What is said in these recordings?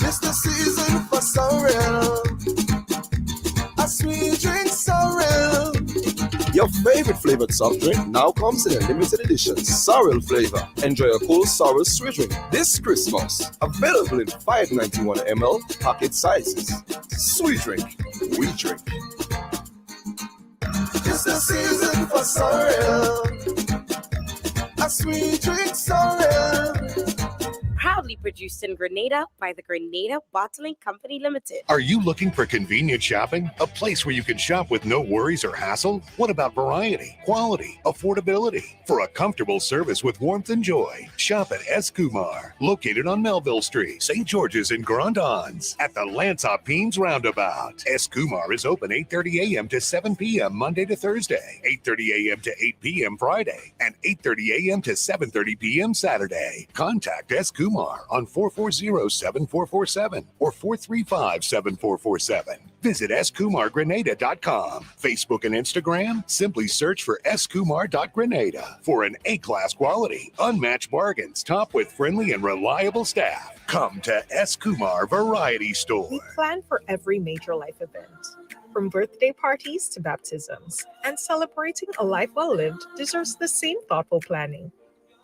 It's the season for sorrel. A sweet drink sorrel. Your favorite flavored soft drink now comes in a limited edition sorrel flavor. Enjoy a cool sorrel sweet drink this Christmas. Available in 591 ml packet sizes. Sweet drink, we drink. It's the season for sorrel. A sweet drink sorrel. Proudly produced in Grenada by the Grenada Bottling Company Limited. Are you looking for convenient shopping? A place where you can shop with no worries or hassle? What about variety, quality, affordability? For a comfortable service with warmth and joy, shop at S. Kumar, located on Melville Street, St. George's in Grand Anse, at the Lance-Pines Roundabout. S. Kumar is open 8:30 a.m. to 7 p.m. Monday to Thursday, 8:30 a.m. to 8 p.m. Friday, and 8:30 a.m. to 7:30 p.m. Saturday. Contact S. Kumar on 440-7447 or 435-7447. Visit skumargrenada.com. Facebook and Instagram, simply search for skumar.grenada for an A-class quality, unmatched bargains, topped with friendly and reliable staff. Come to S. Kumar Variety Store. We plan for every major life event, from birthday parties to baptisms, and celebrating a life well lived deserves the same thoughtful planning.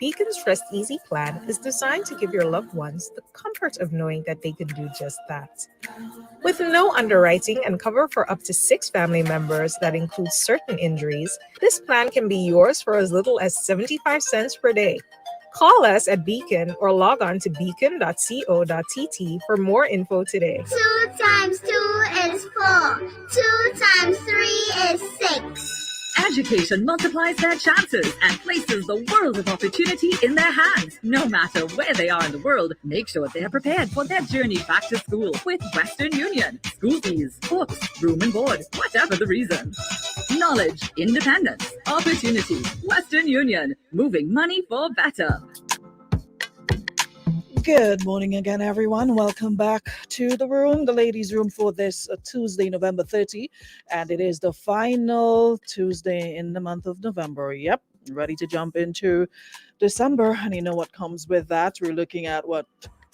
Beacon's Rest Easy plan is designed to give your loved ones the comfort of knowing that they can do just that. With no underwriting and cover for up to 6 family members that includes certain injuries, this plan can be yours for as little as 75 cents per day. Call us at Beacon or log on to beacon.co.tt for more info today. 2 times 2 is 4. 2 times 3 is 6. Education multiplies their chances and places the world of opportunity in their hands. No matter where they are in the world, make sure they are prepared for their journey back to school with Western Union. School fees, books, room and board, whatever the reason. Knowledge, independence, opportunity. Western Union, moving money for better. Good morning again, everyone. Welcome back to the room, the ladies' room, for this Tuesday, November 30. And it is the final Tuesday in the month of November. Yep, ready to jump into December. And you know what comes with that. We're looking at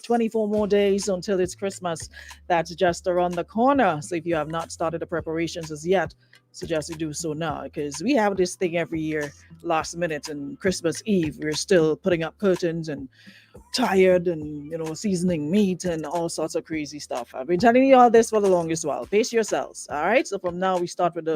24 more days until it's Christmas. That's just around the corner. So if you have not started the preparations as yet, suggest you do so now, because we have this thing every year, last minute, and Christmas Eve we're still putting up curtains and tired and seasoning meat and all sorts of crazy stuff. I've been telling you all this for the longest while. Pace yourselves. All right, so from now we start with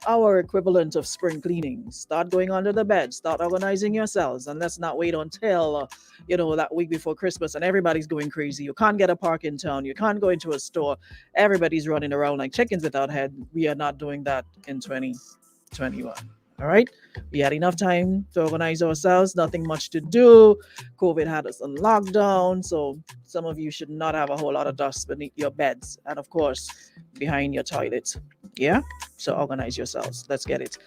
our equivalent of spring cleaning. Start going under the bed, start organizing yourselves, and let's not wait until that week before Christmas and everybody's going crazy. You can't get a park in town, you can't go into a store, everybody's running around like chickens without head. We are not doing that in 2021. All right, we had enough time to organize ourselves, nothing much to do. COVID had us on lockdown, so some of you should not have a whole lot of dust beneath your beds and of course behind your toilets. Yeah, so organize yourselves. Let's get it.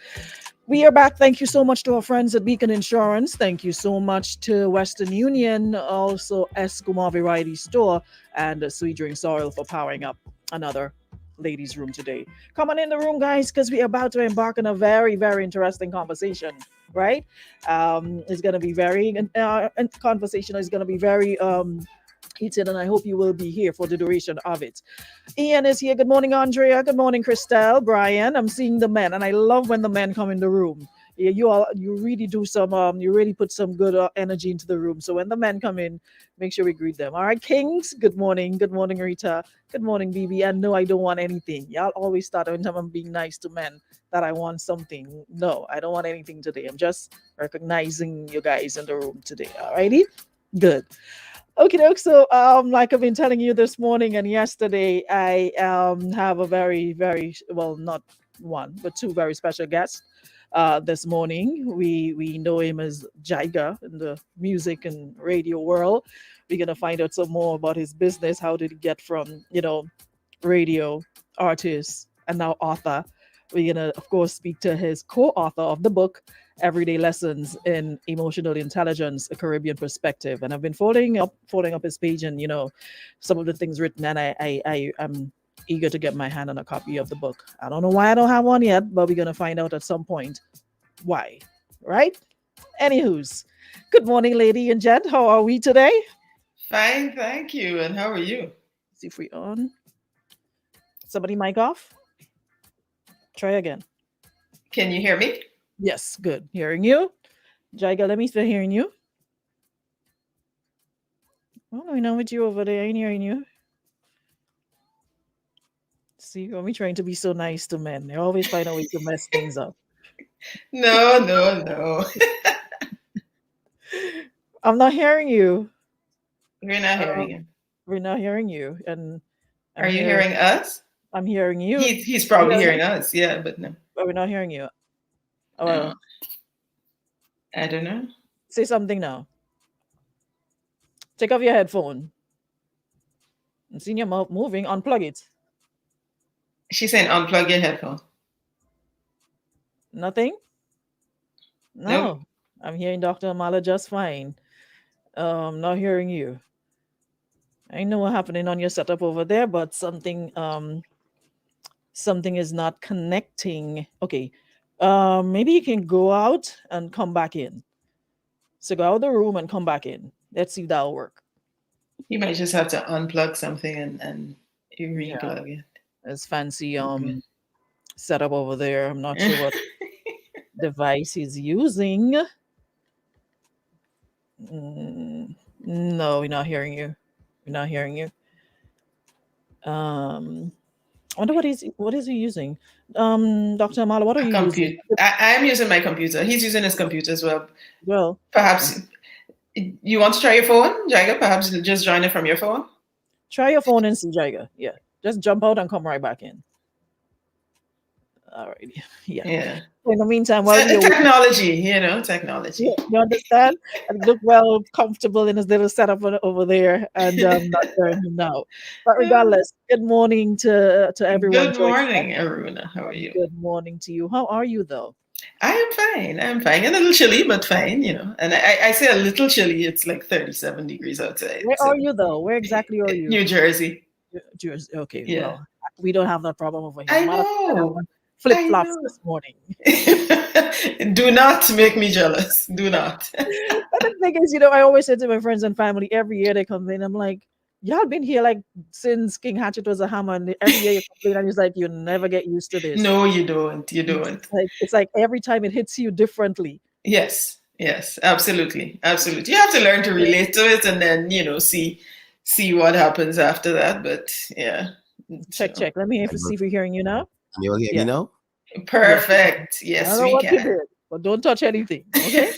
We are back. Thank you so much to our friends at Beacon Insurance. Thank you so much to Western Union, also S. Kumar Variety Store, and Sweet Drink Sorrel for powering up another ladies' room today. Come on in the room, guys, because we're about to embark on a very, very interesting conversation, right? It's going to be very, conversation is going to be very heated, and I hope you will be here for the duration of it. Ian is here. Good morning, Andrea. Good morning, Christelle, Brian. I'm seeing the men, and I love when the men come in the room. Yeah, you really do some, you really put some good energy into the room. So when the men come in, make sure we greet them. All right, Kings, good morning. Good morning, Rita. Good morning, BB. And no, I don't want anything. Y'all always start every time I'm being nice to men that I want something. No, I don't want anything today. I'm just recognizing you guys in the room today. All righty? Good. Okay, so like I've been telling you this morning and yesterday, I have a very, very, well, not one, but 2 very special guests. This morning, we know him as Jaiga in the music and radio world. We're gonna find out some more about his business. How did he get from radio artist and now author? We're gonna, of course, speak to his co-author of the book Everyday Lessons in Emotional Intelligence: A Caribbean Perspective. And I've been folding up his page and some of the things written, and I'm eager to get my hand on a copy of the book. I don't know why I don't have one yet, but we're gonna find out at some point why, right? Anywho's, good morning, lady and gent. How are we today? Fine, thank you. And how are you? See if we on. Somebody mic off. Try again. Can you hear me? Yes, good. Hearing you. Jaiga, let me start hearing you. What's going on with you over there? I ain't hearing you. See, when we trying to be so nice to men, they always find a way to mess things up. No. I'm not hearing you. We're not hearing him. We're not hearing you. And Are you hearing us? I'm hearing you. He's probably hearing us, yeah, but no. But we're not hearing you. Oh, No. I don't know. say something now. Take off your headphone. I'm seeing your mouth moving. Unplug it. She's saying unplug your headphone. Nothing? No. Nope. I'm hearing Dr. Amala just fine. Not hearing you. I know what's happening on your setup over there, but something is not connecting. Okay. Maybe you can go out and come back in. So go out of the room and come back in. Let's see if that'll work. You might just have to unplug something and you replug it. It's fancy setup over there. I'm not sure what device he's using. No, we're not hearing you. We're not hearing you. I wonder what is he using? Dr. Amala, what are you using? I'm using my computer. He's using his computer as well. Well, perhaps you want to try your phone, Jaiga? Perhaps just join it from your phone. Try your phone and see, Jaiga. Yeah, just jump out and come right back in. All right. Yeah. In the meantime, technology. Yeah, you understand? And look well comfortable in his little setup over there, and not hearing him now. But regardless, good morning to everyone. Good morning, Aruna. How are you? Good morning to you. How are you, though? I am fine. A little chilly, but fine, And I say a little chilly. It's like 37 degrees outside. Where are you, though? Where exactly are you? New Jersey. Jersey. Okay. Yeah. Well, we don't have that problem over here. I know. Flip-flops this morning. Do not make me jealous. Do not. But the thing is, I always say to my friends and family, every year they come in, I'm like, y'all been here like since King Hatchet was a hammer, and every year you complain, and it's like, you never get used to this. No, you don't. You don't. It's like every time it hits you differently. Yes, absolutely. You have to learn to relate to it, and then, see what happens after that. But yeah. Check. Let me see if we're hearing you now. Can you all hear me now? Perfect. Yes, we can. You did, but don't touch anything. Okay.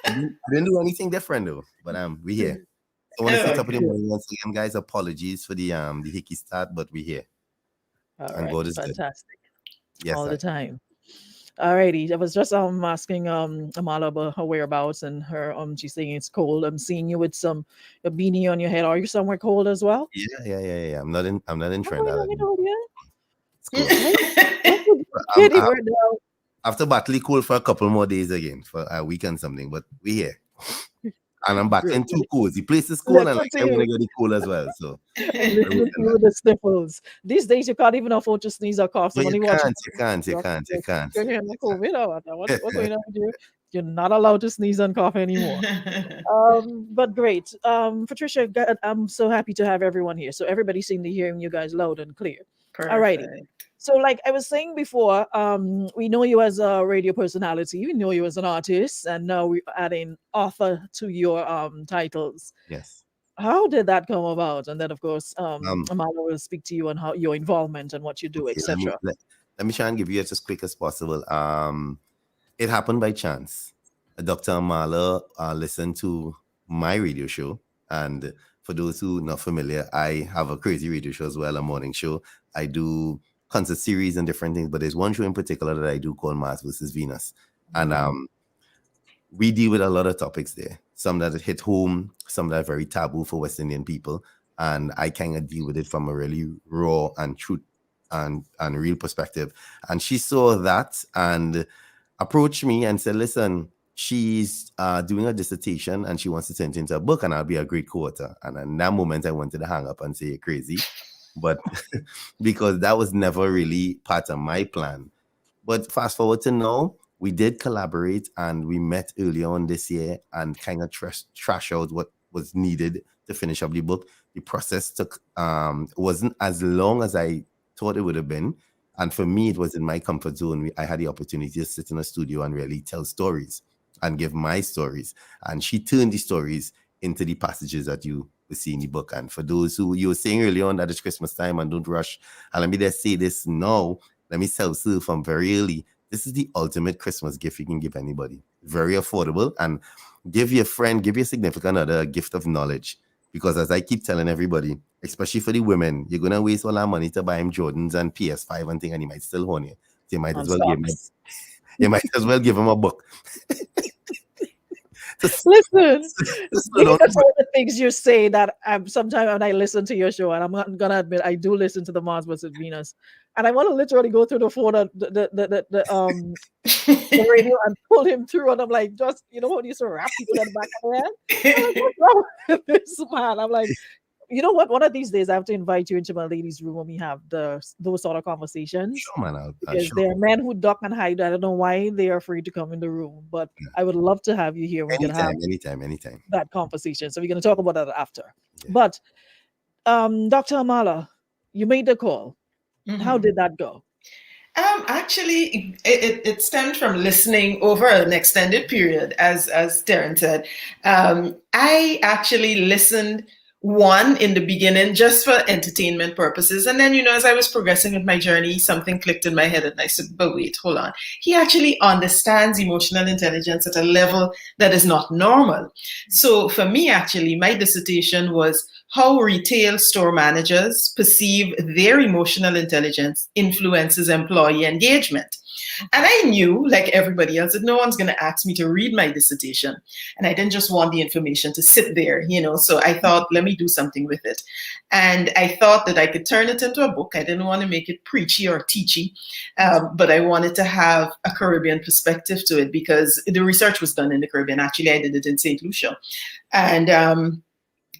I didn't do anything different though, but we here. I want to sit up in the morning once again, guys. Apologies for the hickey start, but we here. All right, fantastic. Yes, all the time. Alrighty, I was just asking Amala about her whereabouts and her she's saying it's cold. I'm seeing you with a beanie on your head. Are you somewhere cold as well? Yeah. I'm not in Trinidad. After battling cool for a couple more days again, for a week and something, but we here. And I'm battling too cold. The place is cold, and I want to get it cool as well. So the sniffles. These days you can't even afford to sneeze or cough. So you can't. You're going on here. You're not allowed to sneeze and cough anymore. But great. Patricia, I'm so happy to have everyone here. So everybody seems to hear you guys loud and clear. Perfect. Alrighty. So like I was saying before, we know you as a radio personality, we know you as an artist, and now we're adding author to your titles. Yes. How did that come about? And then of course, Amala will speak to you on how your involvement and what you do, etc. Let me try and give you it as quick as possible. It happened by chance. Dr. Amala listened to my radio show, and for those who are not familiar, I have a crazy radio show as well, a morning show. I do concert series and different things, but there's one show in particular that I do called Mars versus Venus. And we deal with a lot of topics there. Some that hit home, some that are very taboo for West Indian people. And I kind of deal with it from a really raw and truth and real perspective. And she saw that and approached me and said, listen, she's doing a dissertation and she wants to turn it into a book, and I'll be a great co-author. And in that moment, I wanted to hang up and say, you're crazy. But because that was never really part of my plan. But fast forward to now, we did collaborate, and we met earlier on this year and kind of trash out what was needed to finish up the book. the process took wasn't as long as I thought it would have been. And for me, it was in my comfort zone. I had the opportunity to sit in a studio and really tell stories and give my stories. And she turned the stories into the passages that you will see in the book. And for those who you were saying earlier on that it's Christmas time and don't rush, and let me just say this now, let me self-serve from very early. This is the ultimate Christmas gift you can give anybody. Very affordable. And give your friend, give your significant other a gift of knowledge. Because as I keep telling everybody, especially for the women, you're going to waste all our money to buy him Jordans and PS5 and thing, and you might still horn you. So you might as well give him a book. Listen, that's all the things you say that sometimes when I listen to your show, and I'm not gonna admit I do listen to the Mars vs. Venus, and I want to literally go through the phone, the radio and pull him through, and I'm like, just what you used to rap people in the back of the head. I'm like, what's wrong with this man? I'm like, you know what? One of these days, I have to invite you into my ladies' room when we have those sort of conversations. Sure, man. Because there are men who duck and hide. I don't know why they are afraid to come in the room, but I would love to have you here. We can have anytime that conversation. So we're going to talk about that after. Yeah. But Dr. Amala, you made the call. Mm-hmm. How did that go? Actually, it stemmed from listening over an extended period, as Darren said. I actually listened in the beginning just for entertainment purposes. And then, as I was progressing with my journey, something clicked in my head and I said, but wait, hold on. He actually understands emotional intelligence at a level that is not normal. So for me, actually, my dissertation was how retail store managers perceive their emotional intelligence influences employee engagement. And I knew, like everybody else, that no one's going to ask me to read my dissertation. And I didn't just want the information to sit there, So I thought, let me do something with it. And I thought that I could turn it into a book. I didn't want to make it preachy or teachy, but I wanted to have a Caribbean perspective to it because the research was done in the Caribbean. Actually, I did it in St. Lucia. And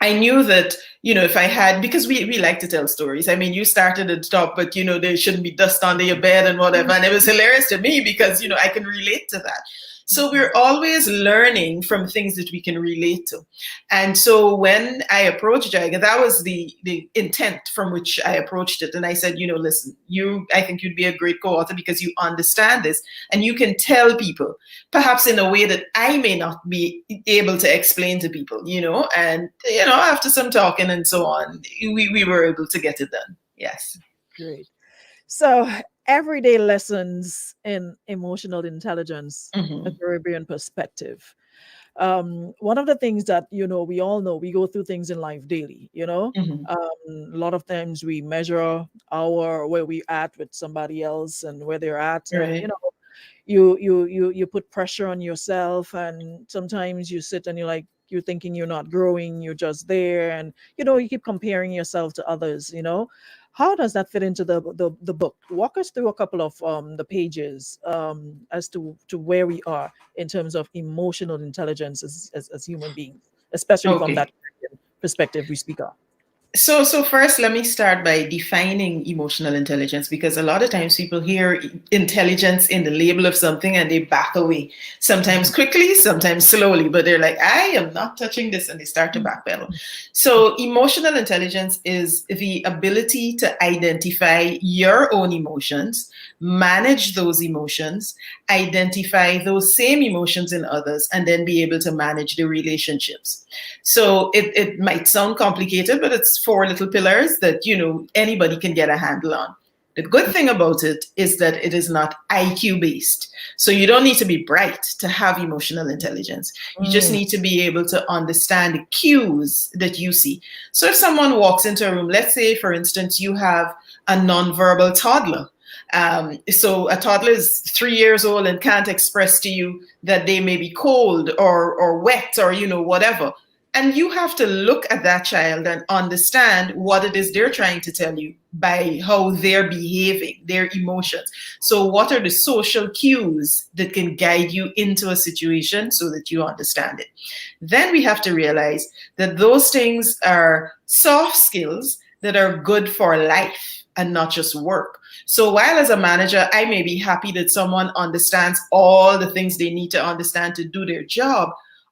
I knew that, if I had, because we like to tell stories. I mean, you started at the top, but, there shouldn't be dust under your bed and whatever. And it was hilarious to me because, I can relate to that. So we're always learning from things that we can relate to. And so when I approached Jaiga, that was the intent from which I approached it. And I said, listen, I think you'd be a great co-author because you understand this and you can tell people, perhaps in a way that I may not be able to explain to people, and, after some talking and so on, we were able to get it done. Yes. Great. So everyday lessons in emotional intelligence, a Caribbean perspective. One of the things that, we all know, we go through things in life daily, a lot of times we measure where we at with somebody else and where they're at. Right. And, you put pressure on yourself and sometimes you sit and you're thinking you're not growing, you're just there. And, you keep comparing yourself to others, How does that fit into the book? Walk us through a couple of the pages as to where we are in terms of emotional intelligence as human beings, especially from that perspective we speak of. So first, let me start by defining emotional intelligence, because a lot of times people hear intelligence in the label of something and they back away, sometimes quickly, sometimes slowly, but they're like, I am not touching this, and they start to backpedal. So emotional intelligence is the ability to identify your own emotions, manage those emotions, identify those same emotions in others, and then be able to manage the relationships. So it might sound complicated, but it's 4 little pillars that, anybody can get a handle on. The good thing about it is that it is not IQ based. So you don't need to be bright to have emotional intelligence. You just need to be able to understand the cues that you see. So if someone walks into a room, let's say, for instance, you have a nonverbal toddler. So a toddler is 3 years old and can't express to you that they may be cold or wet or, whatever. And you have to look at that child and understand what it is they're trying to tell you by how they're behaving, their emotions. So what are the social cues that can guide you into a situation so that you understand it? Then we have to realize that those things are soft skills that are good for life and not just work. So while as a manager, I may be happy that someone understands all the things they need to understand to do their job,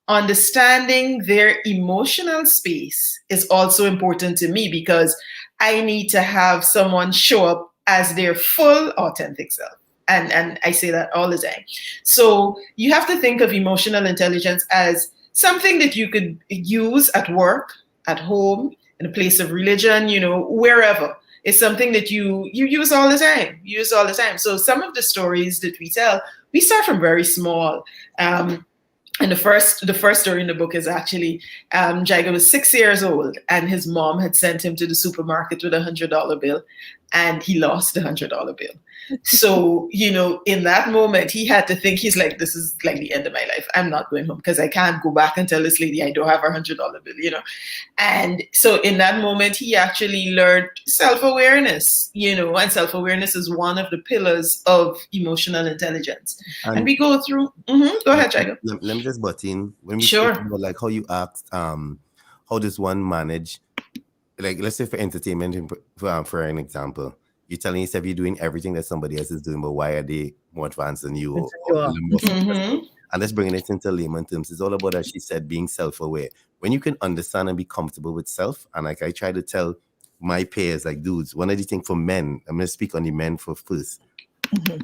understanding their emotional space is also important to me, because I need to have someone show up as their full authentic self. And I say that all the time. So you have to think of emotional intelligence as something that you could use at work, at home, in a place of religion, wherever. It's something that you use all the time. You use all the time. So some of the stories that we tell, we start from very small. And the first story in the book is actually Jaiga was 6 years old, and his mom had sent him to the supermarket with $100 bill, and he lost the $100 bill. So, in that moment, he had to think, he's like, this is like the end of my life. I'm not going home because I can't go back and tell this lady I don't have a $100 bill, And so in that moment, he actually learned self-awareness, and self-awareness is one of the pillars of emotional intelligence. And we go through, go ahead, Jaiga. Let me just butt in. When we Sure. speak about like how you asked, how does one manage, like let's say for entertainment, for an example, you're telling yourself you're doing everything that somebody else is doing, but why are they more advanced than you? And let's bring it into layman terms. It's all about, as she said, being self-aware. When you can understand and be comfortable with self, and like I try to tell my peers, like dudes, one of the things for men, I'm going to speak on the men for first.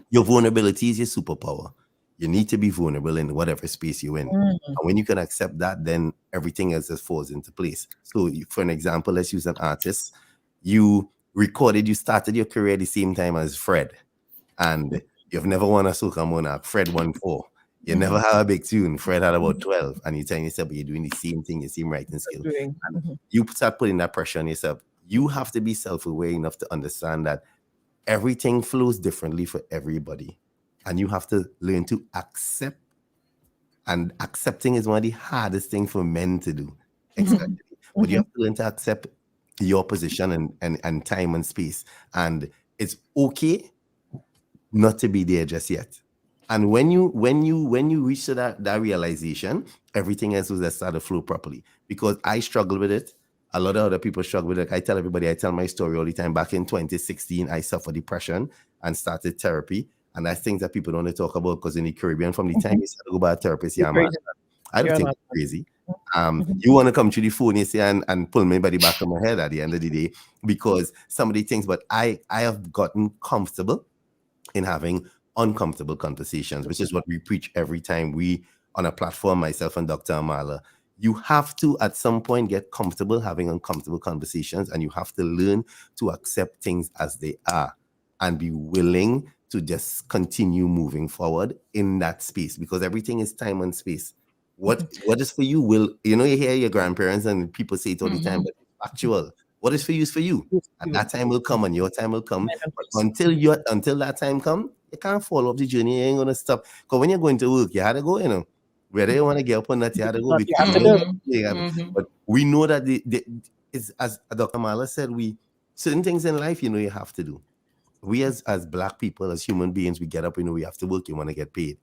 Your vulnerability is your superpower. You need to be vulnerable in whatever space you're in. And when you can accept that, then everything else just falls into place. So for an example, let's use an artist. You started your career at the same time as Fred, and you've never won a soca monarch. Fred won 4. You never had a big tune. Fred had about 12, and you're telling yourself, but you're doing the same thing, the same writing skill. And you start putting that pressure on yourself. You have to be self-aware enough to understand that everything flows differently for everybody, and you have to learn to accept. And accepting is one of the hardest things for men to do, especially. But you have to learn to accept your position and time and space. And it's okay not to be there just yet. And when you reach to that realization, everything else will just start to flow properly. Because I struggle with it. A lot of other people struggle with it. I tell my story all the time. Back in 2016, I suffered depression and started therapy. And that's things that people don't want to talk about, because in the Caribbean, from the time you start to go by a therapist, man, I don't think it's crazy. You want to come to the phone, you say, and pull me by the back of my head at the end of the day, because some of the things, but I have gotten comfortable in having uncomfortable conversations, which is what we preach every time we on a platform, myself and Dr. Amala. You have to, at some point, get comfortable having uncomfortable conversations, and you have to learn to accept things as they are and be willing to just continue moving forward in that space, because everything is time and space. What is for you you hear your grandparents and people say it all the time, but it's factual. What is for you is for you. And that time will come, and your time will come. But until that time comes, you can't follow up the journey. You ain't gonna stop. Because when you're going to work, you had to go, whether you want to get up or not, you had to go. But we know that it's, as Dr. Mala said, certain things in life, you have to do. We as Black people, as human beings, we get up, we have to work, you want to get paid.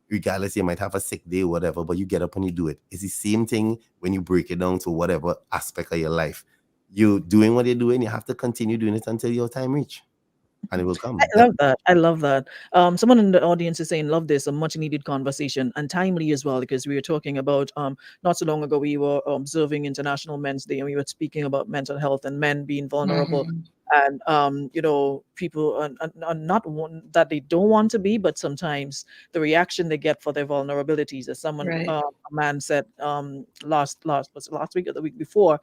Regardless, you might have a sick day or whatever, but you get up and you do it. It's the same thing when you break it down to whatever aspect of your life. You're doing what you're doing, you have to continue doing it until your time reach. And it will come. I love that. Someone in the audience is saying, love this, a much needed conversation, and timely as well, because we were talking about, not so long ago, we were observing International Men's Day, and we were speaking about mental health and men being vulnerable. And people are not one that they don't want to be, but sometimes the reaction they get for their vulnerabilities, as someone, a man said last week or the week before,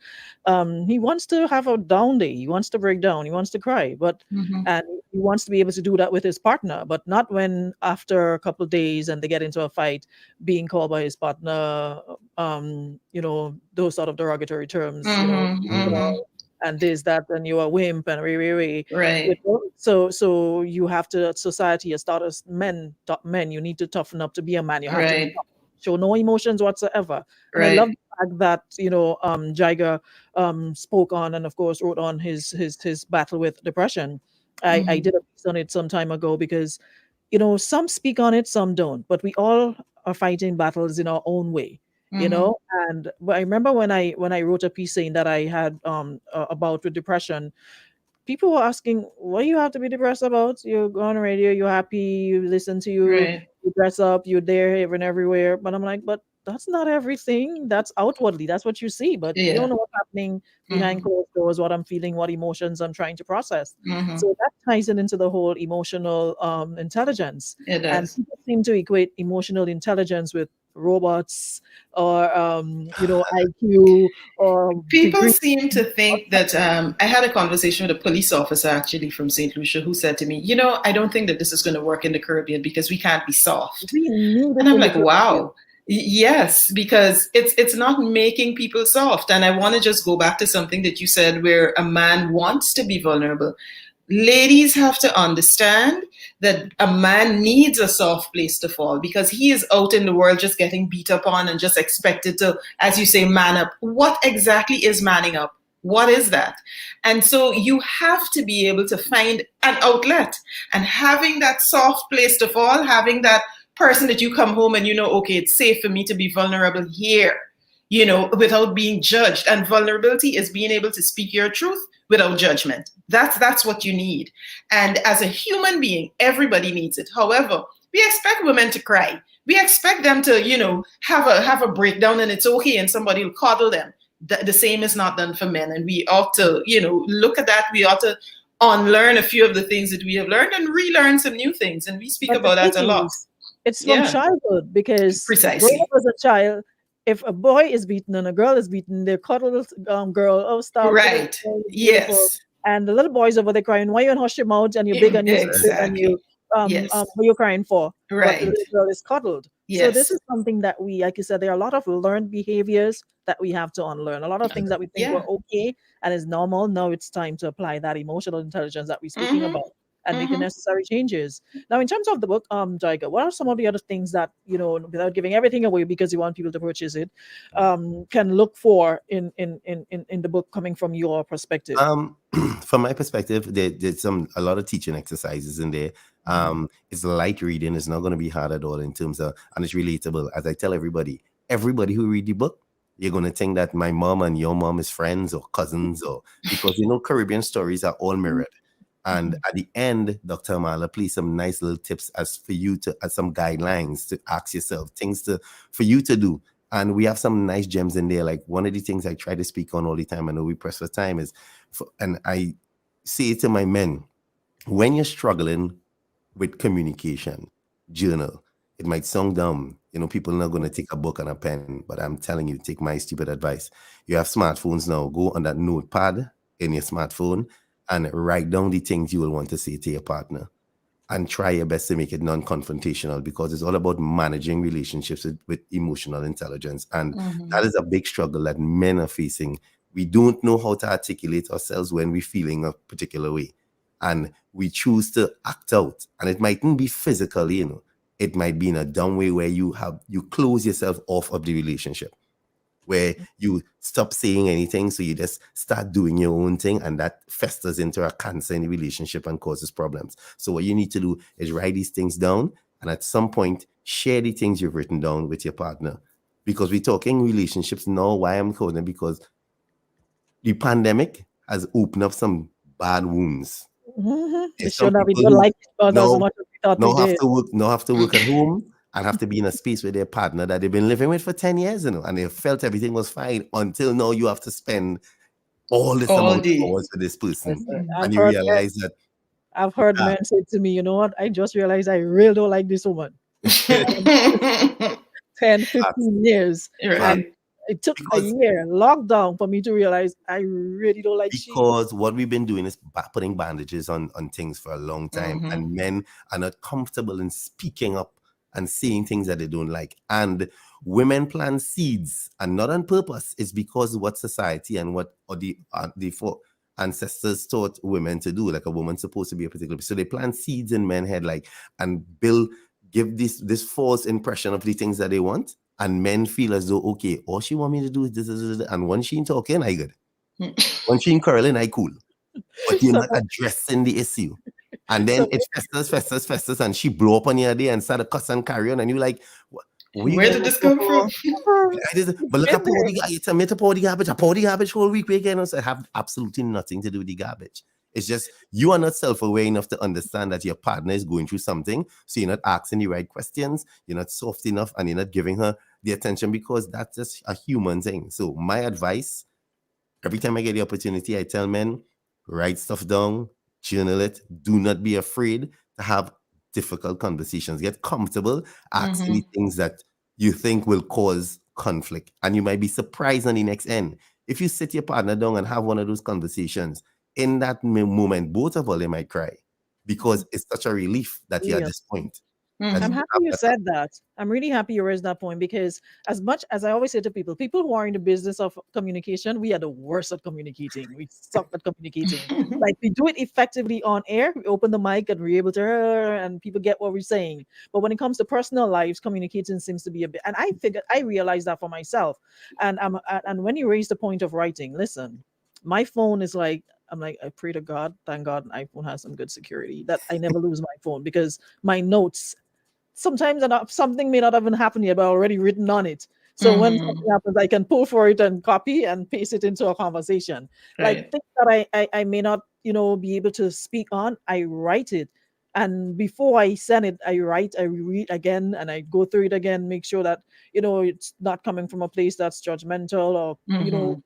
he wants to have a down day, he wants to break down, he wants to cry, but and he wants to be able to do that with his partner, but not when after a couple of days and they get into a fight, being called by his partner, those sort of derogatory terms, and this, that, and you're a wimp, and right. So you have to, society has taught us men, you need to toughen up to be a man. You have to show no emotions whatsoever. And I love the fact that Jaiga spoke on, and of course wrote on his battle with depression. I did a piece on it some time ago, because some speak on it, some don't, but we all are fighting battles in our own way. And I remember when I wrote a piece saying that I had about with depression, people were asking, what do you have to be depressed about? You go on radio, you're happy, you listen to you dress up, you're there, here and everywhere. But I'm like, but that's not everything. That's outwardly. That's what you see, but you don't Yeah. know what's happening behind closed doors, what I'm feeling, what emotions I'm trying to process. So that ties in into the whole emotional intelligence. It And does. people seem to equate emotional intelligence with robots or IQ or People degree. seem to think that I had a conversation with a police officer actually from St. Lucia who said to me, I don't think that this is going to work in the Caribbean because we can't be soft. We need And it I'm in the like, Caribbean. wow. Yes, because it's not making people soft. And I want to just go back to something that you said where a man wants to be vulnerable. Ladies have to understand that a man needs a soft place to fall because he is out in the world just getting beat up on and just expected to, as you say, man up. What exactly is manning up? What is that? And so you have to be able to find an outlet, and having that soft place to fall, having that person that you come home and okay, it's safe for me to be vulnerable here, without being judged. And vulnerability is being able to speak your truth without judgment. That's what you need. And as a human being, everybody needs it. However, we expect women to cry. We expect them to, have a breakdown and it's okay and somebody will coddle them. The same is not done for men. And we ought to, look at that. We ought to unlearn a few of the things that we have learned and relearn some new things. And we speak But the about that a thing lot. is, it's from Yeah, childhood because growing precisely. up as a child, if a boy is beaten and a girl is beaten, they cuddle the girl, oh stop, little Right. boy, you're beautiful. Yes. And the little boys over there crying, why you don't hush your mouth and you're big and you're stupid and Exactly. you Yes. what you crying for? But the Right. little girl is cuddled. So this Yes. is something that we, like you said, there are a lot of learned behaviors that we have to unlearn. A lot of things that we think were Yeah. okay and is normal. Now it's time to apply that emotional intelligence that we're speaking Mm-hmm. about and make the Mm-hmm. necessary changes. Now, in terms of the book, Jaiga, what are some of the other things that, without giving everything away because you want people to purchase it, can look for in the book coming from your perspective? From my perspective, there's a lot of teaching exercises in there. It's light reading. It's not going to be hard at all in terms of, and it's relatable. As I tell everybody who read the book, you're going to think that my mom and your mom is friends or cousins, or because Caribbean stories are all mirrored. And at the end, Dr. Amala, please, some nice little tips as some guidelines to ask yourself, for you to do. And we have some nice gems in there. Like one of the things I try to speak on all the time, I know we press for time, is, and I say to my men, when you're struggling with communication, journal. It might sound dumb. People are not going to take a book and a pen, but I'm telling you, take my stupid advice. You have smartphones now. Go on that notepad in your smartphone and write down the things you will want to say to your partner. And try your best to make it non-confrontational, because it's all about managing relationships with emotional intelligence. And that is a big struggle that men are facing. We don't know how to articulate ourselves when we're feeling a particular way. And we choose to act out. And it mightn't be physically, it might be in a dumb way where you close yourself off of the relationship, where you stop saying anything, so you just start doing your own thing, and that festers into a cancer in the relationship and causes problems. So what you need to do is write these things down, and at some point, share the things you've written down with your partner. Because we're talking relationships now. Why I'm calling it? Because the pandemic has opened up some bad wounds. It There's showed some that we people don't who like each other as much as we thought we did. have to work at home and have to be in a space with their partner that they've been living with for 10 years, and they felt everything was fine until now you have to spend all this All amount of day. hours with this person. Listen, And you realize that I've heard Ah. men say to me, you know what? I just realized I really don't like this woman. 10, 15 years. Right. And it took a year, lockdown, for me to realize I really don't like she. because what we've been doing is putting bandages on things for a long time, and men are not comfortable in speaking up and saying things that they don't like. And women plant seeds, and not on purpose. It's because what society and what the ancestors taught women to do. Like, a woman's supposed to be a particular. So they plant seeds in men's head, and give this false impression of the things that they want. And men feel as though, okay, all she want me to do is this. And once she ain't talking, I good. Once she ain't curling, I cool. But you're not addressing the issue. And then it festers, and she blow up on your day and start to cuss and carry on. And you're like, where did this come from? But look, I pour the garbage. I pour the garbage whole week again. I have absolutely nothing to do with the garbage. It's just you are not self-aware enough to understand that your partner is going through something. So you're not asking the right questions. You're not soft enough, and you're not giving her the attention, because that's just a human thing. So my advice, every time I get the opportunity, I tell men, write stuff down, journal it. Do not be afraid to have difficult conversations. Get comfortable asking the things that you think will cause conflict. And you might be surprised on the next end. If you sit your partner down and have one of those conversations, in that moment, both of them might cry, because it's such a relief that you're at this point. I'm happy you said that. I'm really happy you raised that point, because as much as I always say to people who are in the business of communication, we are the worst at communicating. We suck at communicating. Like, we do it effectively on air. We open the mic and we're able to, and people get what we're saying. But when it comes to personal lives, communicating seems to be a bit, and I realized that for myself. And when you raise the point of writing, listen, my phone is like, I'm like, I pray to God, thank God an iPhone has some good security, that I never lose my phone, because my notes, sometimes something may not even happen yet, but already written on it. So when something happens, I can pull for it and copy and paste it into a conversation. Right. Like things that I may not, be able to speak on, I write it. And before I send it, I reread again, and I go through it again, make sure that, it's not coming from a place that's judgmental, or,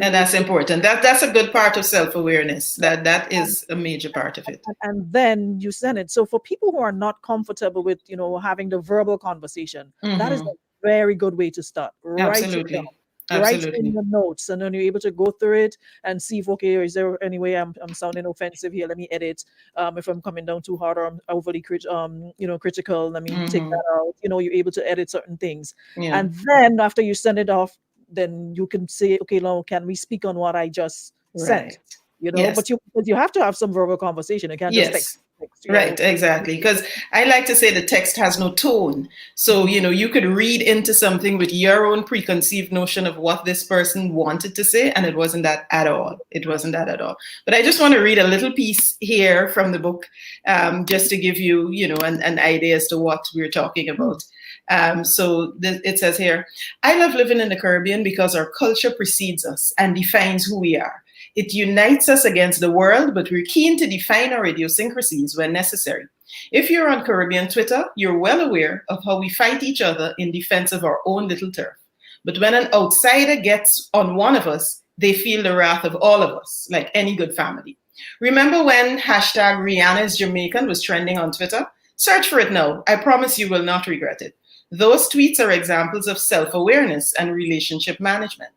and that's important. That's a good part of self-awareness. That is a major part of it. And then you send it. So for people who are not comfortable with, having the verbal conversation, that is a very good way to start. Absolutely. Write in the notes, and then you're able to go through it and see if, okay, is there any way I'm sounding offensive here? Let me edit. If I'm coming down too hard, or I'm overly critical, let me take that out. You're able to edit certain things. Yeah. And then after you send it off, then you can say, okay, now can we speak on what I just sent? Yes. But you have to have some verbal conversation. You can't just text. Right, exactly. Because I like to say the text has no tone. So, you could read into something with your own preconceived notion of what this person wanted to say, and it wasn't that at all. But I just want to read a little piece here from the book, just to give you, an idea as to what we're talking about. It says here, I love living in the Caribbean because our culture precedes us and defines who we are. It unites us against the world, but we're keen to define our idiosyncrasies when necessary. If you're on Caribbean Twitter, you're well aware of how we fight each other in defense of our own little turf. But when an outsider gets on one of us, they feel the wrath of all of us, like any good family. Remember when hashtag Rihanna's Jamaican was trending on Twitter? Search for it now. I promise you will not regret it. Those tweets are examples of self-awareness and relationship management.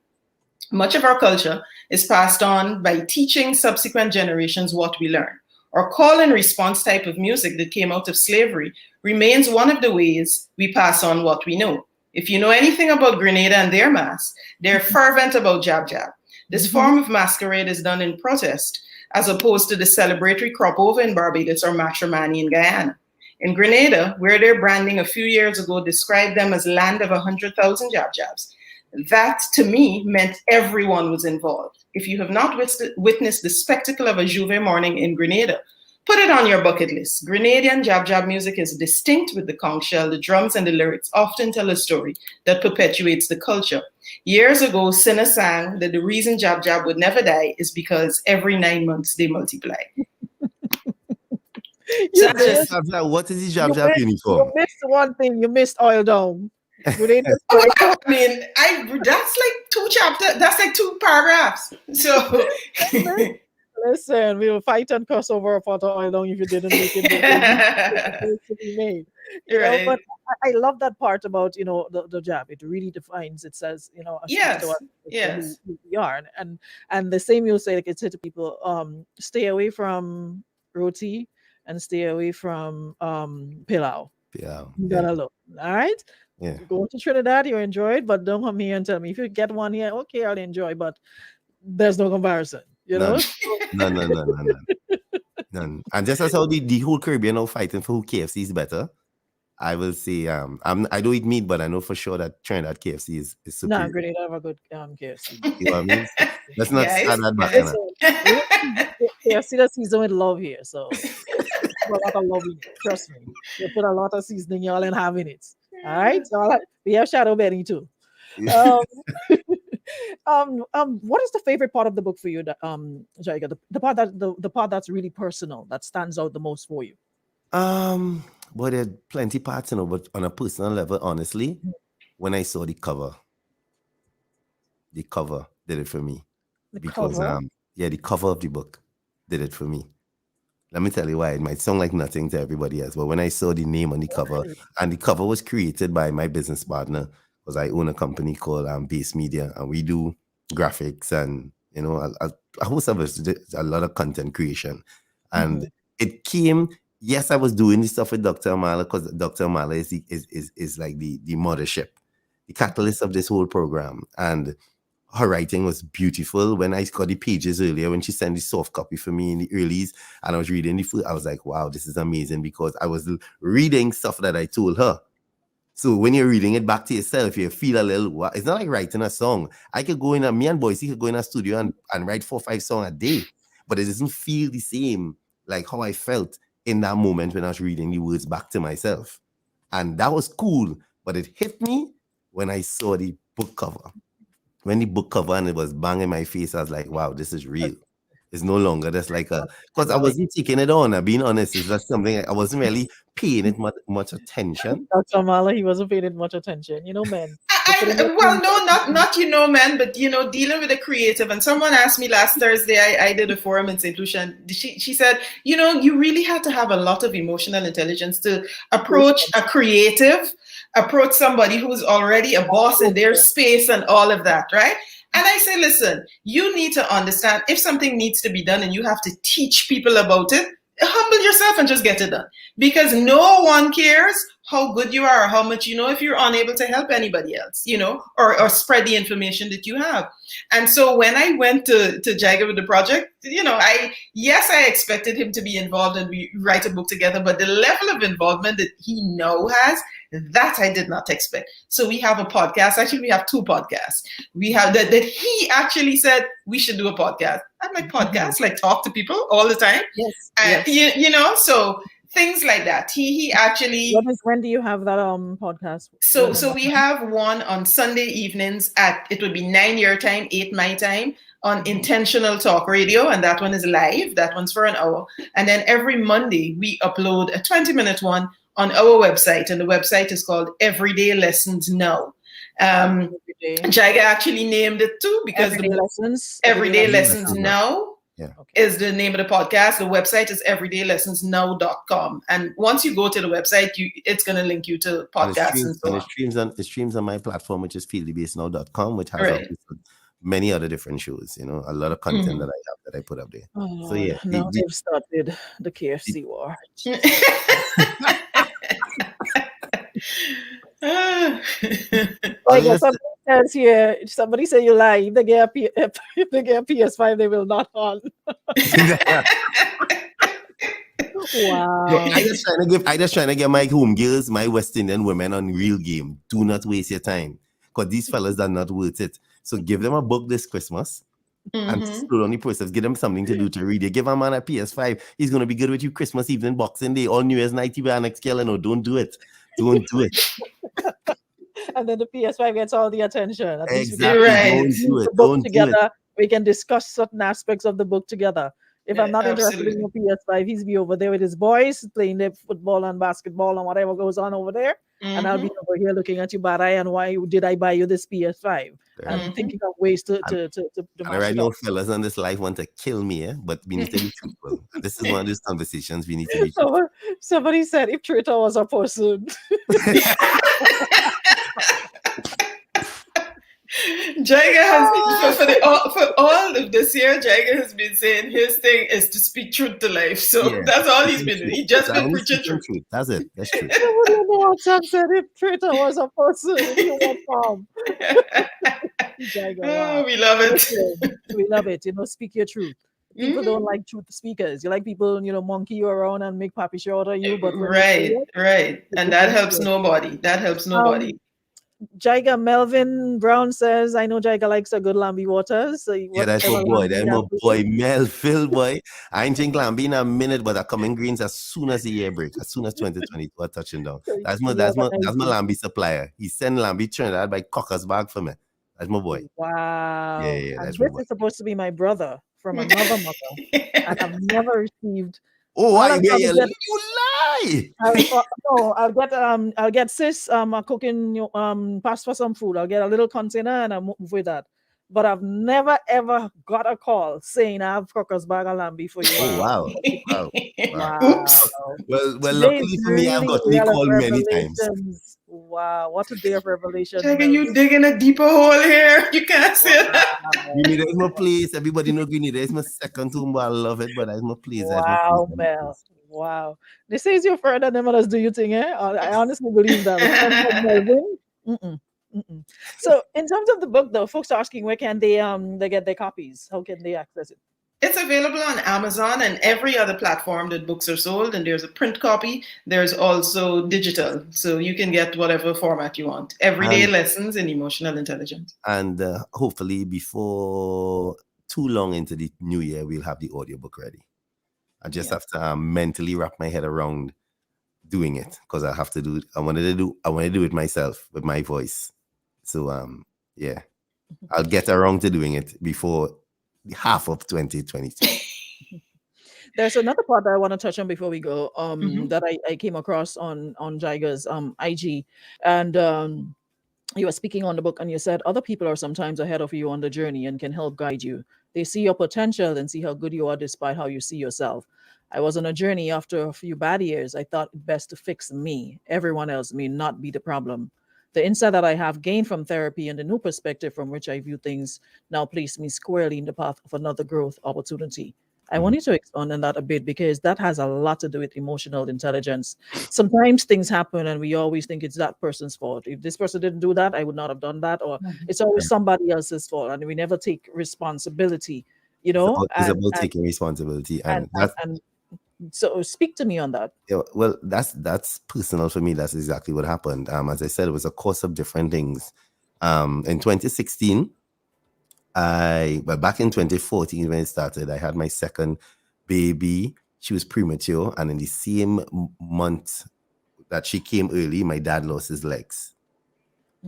Much of our culture is passed on by teaching subsequent generations what we learn. Our call and response type of music that came out of slavery remains one of the ways we pass on what we know. If you know anything about Grenada and their mass, they're fervent about jab jab. This form of masquerade is done in protest, as opposed to the celebratory crop over in Barbados or matrimony in Guyana. In Grenada, where their branding a few years ago described them as land of 100,000 jab jabs, that, to me, meant everyone was involved. If you have not witnessed the spectacle of a Juve morning in Grenada, put it on your bucket list. Grenadian jab jab music is distinct with the conch shell. The drums and the lyrics often tell a story that perpetuates the culture. Years ago, Sinner sang that the reason jab jab would never die is because every 9 months they multiply. What is the jab jab uniform? You missed one thing. You missed Oil Dome. I mean, that's like 2 chapters. That's like 2 paragraphs. So listen, we will fight and cuss over a pot of oil down if you didn't make it. To be made. Right. But I love that part about the jab. It really defines. It says yes. who we are, and the same you'll say, like, it's to people. Stay away from roti and stay away from pilau. Pilau. You gotta look. All right. Yeah. Go to Trinidad, you enjoy it, but don't come here and tell me if you get one here. Okay, I'll enjoy, but there's no comparison. None. And just as how the whole Caribbean now fighting for who KFC is better, I will say I don't eat meat, but I know for sure that Trinidad KFC is superior. No, Grenada have a good KFC. You know what I mean? Let's not start that back. KFC that season with love here, so a lot of love in it. Trust me, they put a lot of seasoning y'all and having it. All right, so we have shadow betting too. What is the favorite part of the book for you, Jaiga? The part the part that's really personal, that stands out the most for you. Well, there are plenty parts, but on a personal level, honestly, when I saw the cover did it for me. The Because cover. the cover of the book did it for me. Let me tell you why. It might sound like nothing to everybody else, but when I saw the name on the cover, and the cover was created by my business partner, because I own a company called Base Media, and we do graphics and a host of us, a lot of content creation, and it came. Yes, I was doing this stuff with Dr. Amala because Dr. Amala is like the mothership, the catalyst of this whole program, and her writing was beautiful. When I got the pages earlier, when she sent the soft copy for me in the earlies, and I was reading the full, I was like, wow, this is amazing, because I was reading stuff that I told her. So when you're reading it back to yourself, you feel a little, it's not like writing a song. I could go me and Boise could go in a studio and write 4 or 5 songs a day, but it doesn't feel the same like how I felt in that moment when I was reading the words back to myself. And that was cool, but it hit me when I saw the book cover. When the book cover and it was bang in my face, I was like, wow, this is real. It's no longer just like because I wasn't taking it on. I'm being honest. It's just something I wasn't really paying it much attention. Dr. Amala, he wasn't paying it much attention. Men. Well, no, not man, but dealing with a creative. And someone asked me last Thursday, I did a forum in St. Lucia. She said, you really have to have a lot of emotional intelligence to approach a creative, approach somebody who's already a boss in their space and all of that, right? And I say, listen, you need to understand if something needs to be done and you have to teach people about it, humble yourself and just get it done. Because no one cares how good you are or how much you know if you're unable to help anybody else, or spread the information that you have. And so when I went to Jaiga with the project, I expected him to be involved and we write a book together, but the level of involvement that he now has, that I did not expect. So we have a podcast. Actually, we have 2 podcasts. We have that he actually said we should do a podcast. I'm like, podcast, like talk to people all the time. Yes. So things like that. He actually. When do you have that podcast? So we have one on Sunday evenings it would be 9 your time, 8 my time, on Intentional Talk Radio, and that one is live. That one's for an hour. And then every Monday we upload a 20-minute one on our website, and the website is called Everyday Lessons Now. Jaiga actually named it too because Everyday Lessons Now is the name of the podcast. The website is everydaylessonsnow.com, and once you go to the website, it's going to link you to podcasts and so on. It streams on my platform, which is fieldthebassnow.com, which has many other different shows. A lot of content that I have that I put up there. So now they've started the KFC war. Somebody said you lie. If they get a PS5, they will not on. Wow. I just trying to get my home girls, my West Indian women on real game. Do not waste your time, because these fellas are not worth it. So give them a book this Christmas. And slow down the process. Give them something to do to read. You give a man a PS5, he's going to be good with you Christmas evening, Boxing Day, all New Year's night. You better next year. No, don't do it. Don't do it. And then the PS5 gets all the attention. Exactly. Don't do it. We can discuss certain aspects of the book together. If I'm not interested in your PS5, he's be over there with his boys playing their football and basketball and whatever goes on over there. And I'll be over here looking at you bad eye, and why did I buy you this PS5? And thinking of ways to I know fellas on this life want to kill me, but we need to be truthful. This is one of those conversations we need to be truthful. Somebody said if Twitter was a person. Jaiga has for all of this year, Jaiga has been saying his thing is to speak truth to life. So that's all he's been doing. He just been preaching truth. That's it. That's true. WhatsApp said if Twitter was a person, you want farm. Jaiga, wow. We love it. We love it. Speak your truth. People don't like truth speakers. You like people, monkey you around and make papi show out of you. But right. And that helps nobody. Jaiga Melvin Brown says, I know Jaiga likes a good lambi water. So that's my boy. That's my boy, Melville, boy. I ain't drink lambi in a minute, but I come in greens as soon as the year break, as soon as 2022 are touching down. That's my lambi supplier. He send lambi Trinidad by Cocker's bag for me. That's my boy. Wow. Yeah, And that's my this boy. is supposed to be my brother from another mother. And I've never received. Oh, All why? I'll Yeah, probably yeah, get. you lie. No, I'll get sis a cooking pass for some food. I'll get a little container and I'll move with that. But I've never ever got a call saying I have cockers bag of lamb for you. Oh, wow. Wow. Wow. Wow. Oops. Well, Today is luckily for me, I've really gotten a the day of call many times. revelations. Wow, what a day of revelations, Jaiga, you Mills. digging a deeper hole here. You can't say that. Grenada is my place. Everybody know Grenada is my second home, but I love it. But that's my place. That's my place. Wow, That's my Mel. place. Wow. They say you're further than others do you think, eh? I honestly believe that. With friends like Melvin. Mm-mm, mm-mm. So in terms of the book though, folks are asking where can they get their copies? How can they access it? It's available on Amazon and every other platform that books are sold. And there's a print copy. There's also digital. So you can get whatever format you want. Everyday And lessons in emotional intelligence. and hopefully before too long into the new year, we'll have the audiobook ready. I just have to mentally wrap my head around doing it because I have to do it. I want to do it myself with my voice. So yeah, I'll get around to doing it before the half of 2022. There's another part that I want to touch on before we go. That I came across on Jaiga's IG, and you were speaking on the book, and you said other people are sometimes ahead of you on the journey and can help guide you. They see your potential and see how good you are despite how you see yourself. I was on a journey after a few bad years. I thought it best to fix me. Everyone else may not be the problem. The insight that I have gained from therapy and the new perspective from which I view things now place me squarely in the path of another growth opportunity. I want you to expand on that a bit because that has a lot to do with emotional intelligence. Sometimes things happen and we always think it's that person's fault. If this person didn't do that, I would not have done that. Or it's always somebody else's fault. And we never take responsibility, you know? It's about taking responsibility, and that's and so speak to me on that. yeah, well, that's personal for me. That's exactly what happened. As I said, it was a course of different things. In 2016, back in 2014 when it started, I had my second baby. She was premature, and in the same month that she came early, my dad lost his legs.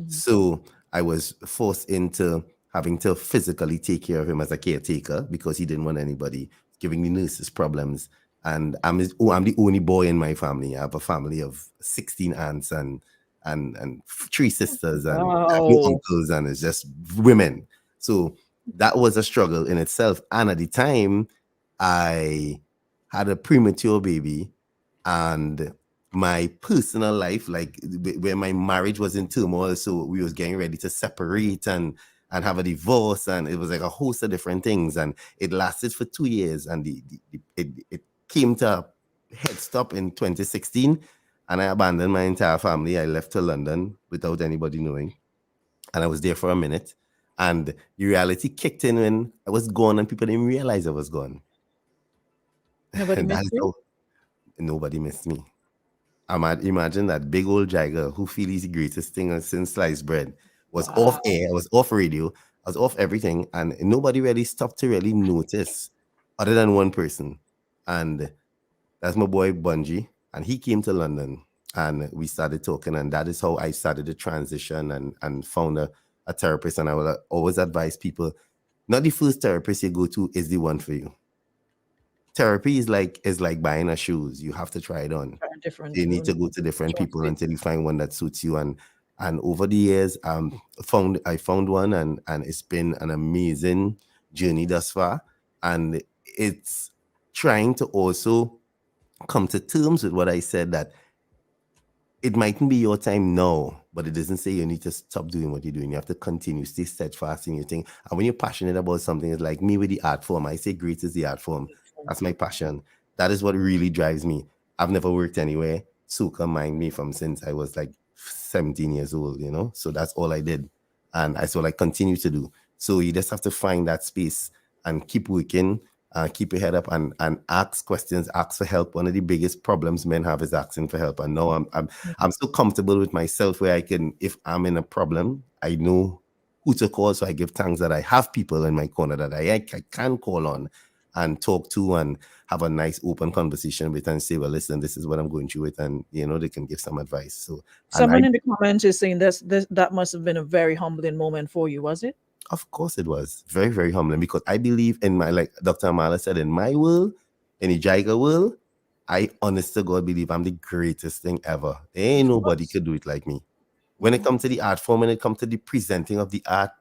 So I was forced into having to physically take care of him as a caretaker because he didn't want anybody giving the nurses problems. And I'm the only boy in my family. I have a family of 16 aunts and 3 sisters and I have no uncles, and it's just women. So that was a struggle in itself. And at the time, I had a premature baby, and my personal life, like where my marriage was in turmoil, so we was getting ready to separate and have a divorce, and it was like a host of different things, and it lasted for 2 years, and it came to a head stop in 2016, and I abandoned my entire family. I left to London without anybody knowing, and I was there for a minute, and the reality kicked in when I was gone, and people didn't realize I was gone. Nobody missed you? Nobody missed me. Imagine that big old Jaiga who feels he's the greatest thing since sliced bread was off air, I was off radio, I was off everything, and nobody really stopped to really notice other than one person. And that's my boy Bungie. And he came to London and we started talking, and that is how I started the transition and found a therapist. And I will always advise people, not the first therapist you go to is the one for you. Therapy is like buying a shoes. You have to try it on. You need to go to different people until you find one that suits you. And over the years, I found one, and it's been an amazing journey thus far. And it's trying to also come to terms with what I said, that it mightn't be your time now, but it doesn't say you need to stop doing what you're doing. You have to continue, stay steadfast in your thing. And when you're passionate about something, it's like me with the art form. I say great is the art form. That's my passion. That is what really drives me. I've never worked anywhere. Soca mind me from since I was like 17 years old, you know? So that's all I did. And that's all I continue to do. So you just have to find that space and keep working, keep your head up, and ask questions, ask for help. One of the biggest problems men have is asking for help. And now I'm so comfortable with myself where I can, if I'm in a problem, I know who to call. So I give thanks that I have people in my corner that I can call on. and talk to and have a nice open conversation with and say, well, listen, this is what I'm going through with, and they can give some advice. So, and Someone in the comments is saying this that must have been a very humbling moment for you, was it? of course it was very, very humbling, because I believe in my, like Dr. Amala said, in my world, in the Jaiga world, I honest to God believe I'm the greatest thing ever. There ain't nobody could do it like me. When it comes to the art form, when it comes to the presenting of the art,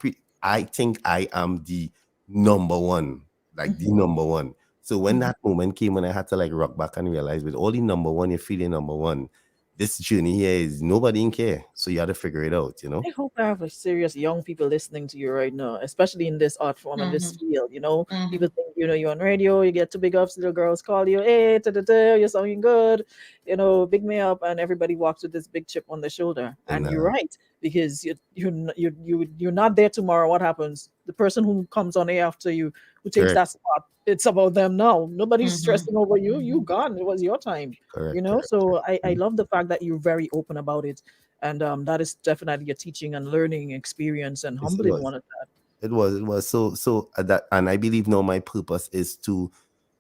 I think I am the number one, like the number one. So when that moment came, when I had to like rock back and realize, with all the number one, you're feeling number one, this journey here is nobody in care. So you have to figure it out, I hope I have a serious young people listening to you right now, especially in this art form and this field. People think you're on radio, you get two big ups, little girls call you, hey, you're sounding good, big me up, and everybody walks with this big chip on their shoulder. And you're right, because you're not there tomorrow. What happens? The person who comes on air after you, who takes that spot, it's about them now. Nobody's stressing over you. You gone. It was your time. Correct. So I love the fact that you're very open about it. And that is definitely a teaching and learning experience, and humbling one at that. It was so that, and I believe now my purpose is to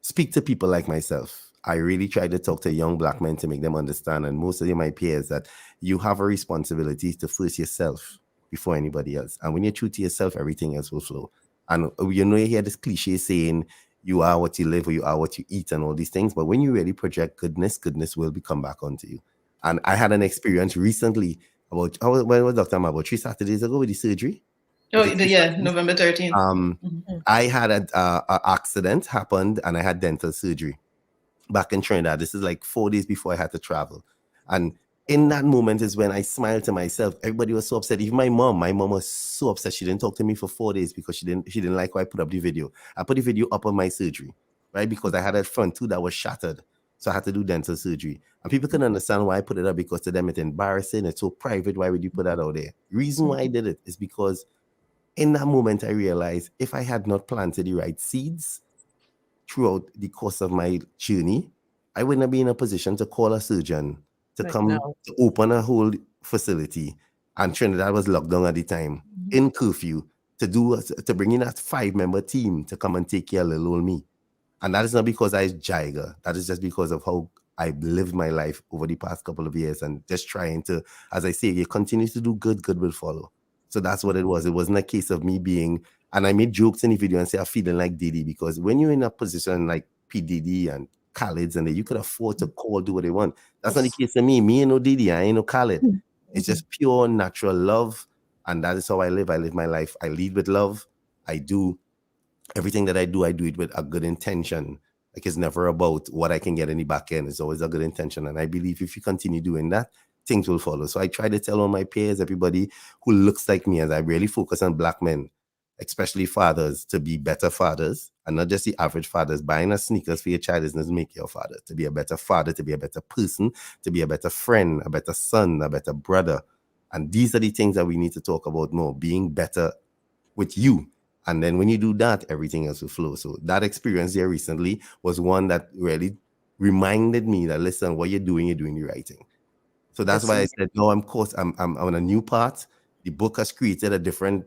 speak to people like myself. I really try to talk to young black men to make them understand, and most of my peers, that you have a responsibility to first yourself before anybody else. And when you're true to yourself, everything else will flow. And you hear this cliche saying, you are what you live, or you are what you eat, and all these things. But when you really project goodness will come back onto you. And I had an experience recently when was Dr. about 3 Saturdays ago with the surgery. Oh, yeah, November 13th. I had an accident happened, and I had dental surgery back in Trinidad. This is like 4 days before I had to travel. And in that moment is when I smiled to myself. Everybody was so upset. Even my mom was so upset. She didn't talk to me for 4 days because she didn't like why I put up the video. I put the video up on my surgery, right? Because I had a front tooth that was shattered. So I had to do dental surgery. And people couldn't understand why I put it up, because to them it's embarrassing. It's so private. Why would you put that out there? The reason why I did it is because in that moment I realized if I had not planted the right seeds throughout the course of my journey, I wouldn't be in a position to call a surgeon to come to open a whole facility. And Trinidad was locked down at the time, in curfew, to bring in a 5-member team to come and take care of little old me. And that is not because I Jaiga. That is just because of how I've lived my life over the past couple of years, and just trying to, as I say, you continue to do good will follow. So that's what it was. It wasn't a case of me being, and I made jokes in the video and say I'm feeling like Diddy, because when you're in a position like P. Diddy and Khaled's, and you could afford to do what they want. That's not the case of me. Me ain't no Diddy, I ain't no Khaled. It's just pure natural love, and that is how I live. I live my life. I lead with love. I do everything that I do it with a good intention. Like, it's never about what I can get in the back end. It's always a good intention. And I believe if you continue doing that, things will follow. So I try to tell all my peers, everybody who looks like me, as I really focus on black men, especially fathers, to be better fathers, and not just the average fathers. Buying a sneakers for your child doesn't make you a father. To be a better father, to be a better person, to be a better friend, a better son, a better brother. And these are the things that we need to talk about more, being better with you. And then when you do that, everything else will flow. So that experience there recently was one that really reminded me that, listen, what you're doing the right thing. So that's why I said, no, I'm on a new path. The book has created a different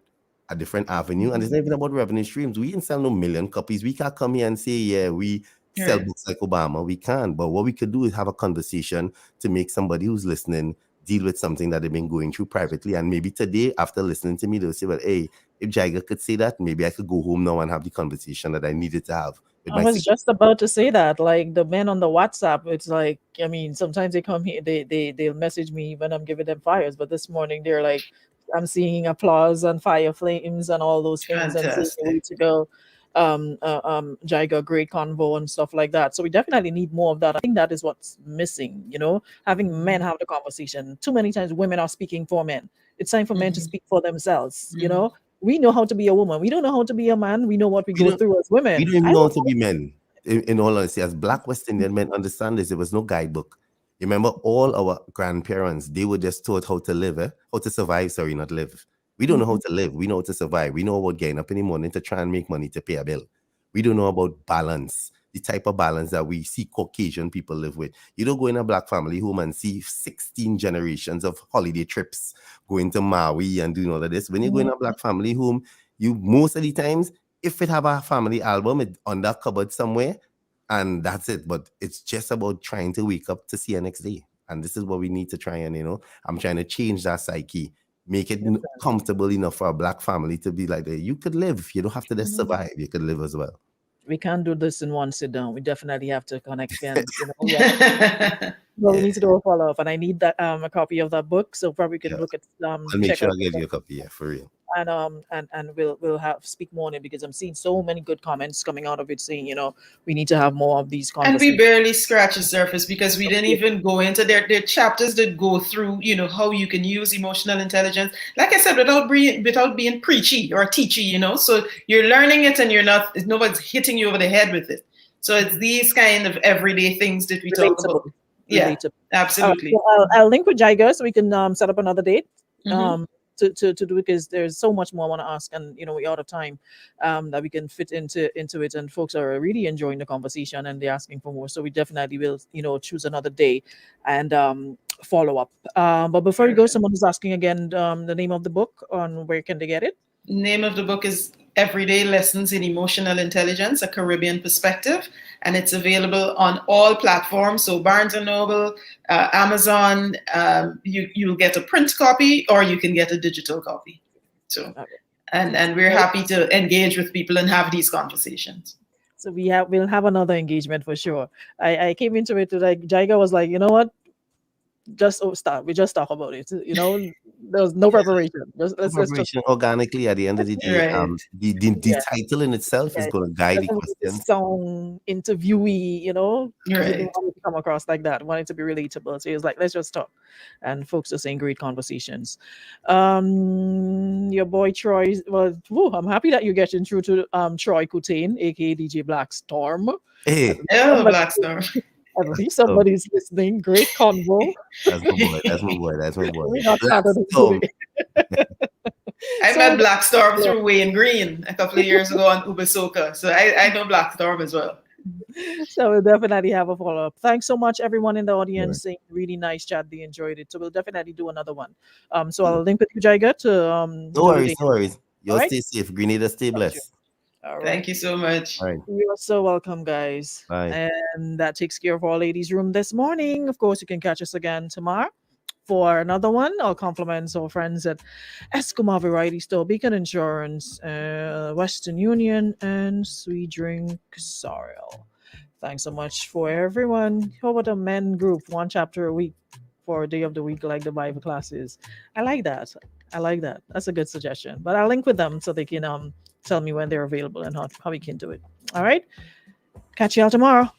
avenue. And it's not even about revenue streams. We didn't sell no million copies. We can't come here and say, yeah, we sell books like Obama. We can't. But what we could do is have a conversation to make somebody who's listening deal with something that they've been going through privately. And maybe today, after listening to me, they'll say, well, hey, if Jaiga could say that, maybe I could go home now and have the conversation that I needed to have. I was just about to say that, like the men on the WhatsApp, it's like, I mean, sometimes they come here, they'll message me when I'm giving them fires, but this morning they're like, I'm seeing applause and fire flames and all those things. Fantastic. And saying a week ago, Jaiga, great convo and stuff like that. So we definitely need more of that. I think that is what's missing, having men have the conversation. Too many times women are speaking for men. It's time for men to speak for themselves, We know how to be a woman. We don't know how to be a man. We know what we go through as women. We don't even know how to be men. In all honesty, as Black West Indian men understand this, there was no guidebook. You remember all our grandparents, they were just taught how to live, how to survive, not live. We don't know how to live. We know how to survive. We know about getting up in the morning to try and make money to pay a bill. We don't know about balance, the type of balance that we see Caucasian people live with. You don't go in a Black family home and see 16 generations of holiday trips, going to Maui and doing all of this. When you go in a Black family home, you most of the times, if it have a family album, it on that cupboard somewhere, and that's it. But it's just about trying to wake up to see you next day. And this is what we need to try and, I'm trying to change that psyche, make it comfortable enough for a Black family to be like, you could live. You don't have to just survive. You could live as well. We can't do this in one sit down. We definitely have to connect again. Well, we need to do a follow up, and I need that a copy of that book, so probably we can look at I'll make check sure out I get you a copy, for real. and we'll have speak more on it, because I'm seeing so many good comments coming out of it saying, we need to have more of these And conversations. we barely scratch the surface because we didn't even go into their chapters that go through, how you can use emotional intelligence. Like I said, without being preachy or teachy, so you're learning it and nobody's hitting you over the head with it. So it's these kind of everyday things that we talk about. Yeah, absolutely. So I'll link with Jaiga so we can set up another date. To do it, because there's so much more I want to ask, and we're out of time that we can fit into it, and folks are really enjoying the conversation and they're asking for more, so we definitely will choose another day and follow up. But before we go, someone is asking again the name of the book, on where can they get it? Name of the book is Everyday Lessons in Emotional Intelligence, A Caribbean Perspective, and it's available on all platforms. So Barnes & Noble, Amazon, you'll get a print copy or you can get a digital copy. So, and we're happy to engage with people and have these conversations. So we'll have another engagement for sure. I came into it like Jaiga was like, you know what? Just start. We just talk about it. There's no preparation. Let's just organically at the end of the day. Right. The title in itself is going to guide the questions. Song interviewee, Right. didn't want it to come across like that. Want it to be relatable. So he was like, let's just talk. And folks are saying great conversations. Your boy Troy. Well, I'm happy that you're getting through to Troy Coutain, aka DJ Black Storm. Hey, Black Storm. I believe somebody's listening. Great convo. That's my boy. I met Black Storm through Wayne Green a couple of years ago on Uber Soca. So I know Black Storm as well. So we'll definitely have a follow-up. Thanks so much, everyone in the audience. Saying really nice chat. They enjoyed it. So we'll definitely do another one. So I'll link with you, Jaiga, to no worries. Y'all stay safe. Grenada, stay blessed. All right. Thank you so much. All right. You're so welcome, guys. Bye. And that takes care of our ladies' room this morning. Of course, you can catch us again tomorrow for another one. Our compliments our friends at Escoma Variety Store, Beacon Insurance, Western Union, and Sweet Drink Sorrel. Thanks so much for everyone. How about a men group, one chapter a week for a day of the week, like the Bible classes? I like that. That's a good suggestion. But I'll link with them so they can tell me when they're available and how we can do it. All right. Catch you all tomorrow.